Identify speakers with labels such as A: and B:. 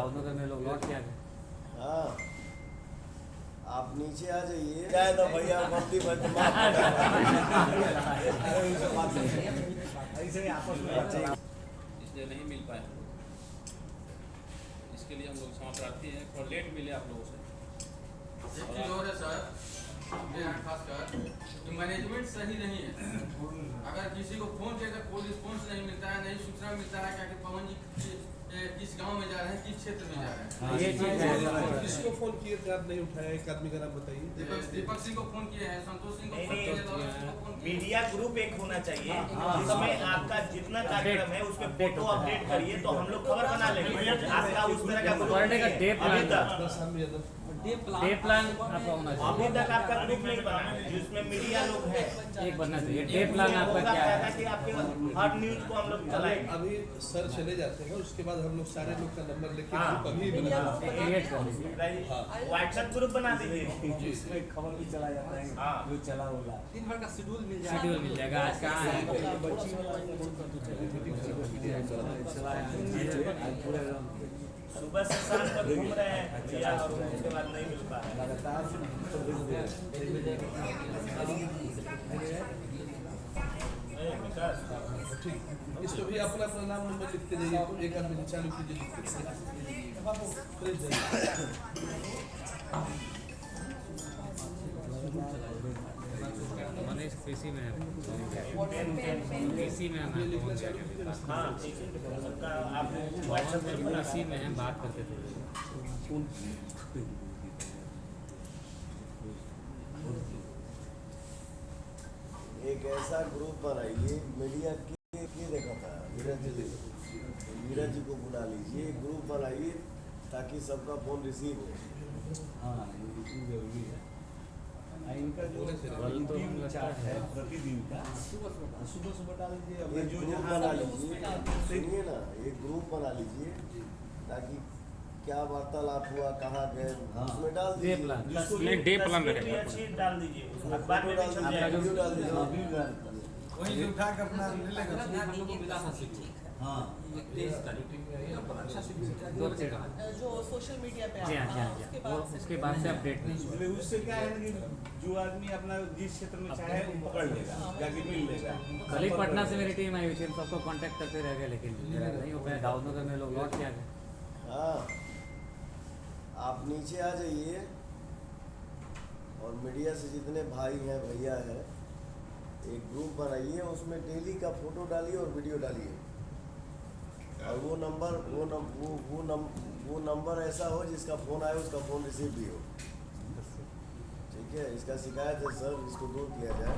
A: दाऊदनगर में लोग लौट के आ गए।
B: हाँ, आप नीचे आ जाइए। क्या तो भैया गलती ऐसे ही आपस में
C: इसलिए नहीं मिल पाए हम लोग। इसके लिए हम लोग क्षमा प्रार्थी हैं, थोड़ा लेट मिले आप लोगों से।
D: एक चीज़ और है सर, यहाँ खासकर कि मैनेजमेंट सही नहीं है। अगर किसी को फोन किया कोई रिस्पॉन्स नहीं मिलता है, नहीं सूचना मिलता है कि पवन जी किस गांव में जा रहे हैं, किस क्षेत्र में जा रहे हैं।
A: ये चीज है।
E: किसको फोन किए थे आप नहीं उठाया? एक आदमी का नाम बताइए।
D: दीपक सिंह को फोन किए हैं, संतोष सिंह को फोन किए हैं, लॉरेंस को फोन किए हैं।
F: मीडिया ग्रुप एक होना चाहिए जिसमें आपका जितना कार्यक्रम है उसमें फोटो अपडेट करिए तो हम लोग खबर बना लेंगे। आपका उस तरह का ग्रुप
A: का डे प्लान आपका होना
F: अभी
A: चाहिए।
F: तक आपका ग्रुप नहीं बना है जिसमें मीडिया लोग हैं।
A: एक बनना चाहिए। डे प्लान आपका क्या है?
F: कि आपके हर न्यूज को हम लोग चलाएंगे।
E: अभी सर चले जाते हैं, उसके बाद हम लोग सारे लोग का नंबर लेके
F: हाँ।
E: ग्रुप अभी बना
A: क्रिएट कर दीजिए।
F: व्हाट्सएप ग्रुप बना दीजिए।
B: इसमें खबर भी चला जाता है।
F: हाँ।
B: जो चला होला
G: दिन भर का शेड्यूल मिल
A: शेड्यूल मिल जाएगा आज कहाँ है।
F: सुबह से शाम तक घूम रहे हैं भैया और उसके बाद नहीं मिल पा रहा है।
B: लगातार
E: ठीक। इसको भी अपना अपना नाम नंबर लिखते जाइए। एक आदमी चालू कीजिए, लिखते
A: मनीष कृषि में है, कृषि में हम
F: हाँ सबका आप व्हाट्सएप ग्रुप बना
A: कृषि में हम बात करते थे।
B: एक ऐसा ग्रुप बनाइए। मीडिया के देखा था नीरज जी को बुला लीजिए। एक ग्रुप बनाइए ताकि सबका फोन रिसीव हो। हाँ, ये जरूरी है। इनका जो चार्ट है प्रतिदिन का सुबह डाल दीजिए। एक ग्रुप बना लीजिए, सुनिए ना, एक ग्रुप बना लीजिए ताकि क्या वार्तालाप हुआ, कहाँ गए, उसमें डाल दीजिए।
A: डे प्लान
F: तस्वीर भी अच्छी डाल दीजिए, अखबार में भी छप जाएगा।
B: वीडियो डाल दीजिए।
G: वहीं से उठा के अपना ले लेगा। हम लोग को मिला था
B: हाँ,
G: 23 तारीख अच्छा से जो सोशल मीडिया पे
A: जी हाँ जी हाँ जी हाँ। उसके बाद से अपडेट नहीं।
H: इसलिए उससे क्या है कि जो आदमी अपना जिस क्षेत्र में चाहे वो पकड़ लेगा, जाके मिल लेगा।
A: कल ही पटना से मेरी टीम आई हुई थी, हम सबको कांटेक्ट करते रह गए लेकिन नहीं हो पाया। दाऊदनगर में लोग लौट के आ गए।
B: हाँ, आप नीचे आ जाइए और मीडिया से जितने भाई हैं भैया हैं एक ग्रुप बनाइए। उसमें डेली का फोटो डालिए और वीडियो डालिए। और वो नंबर ऐसा हो जिसका फ़ोन आए उसका फ़ोन रिसीव भी हो। ठीक है, इसका शिकायत है सर, इसको दूर किया जाए।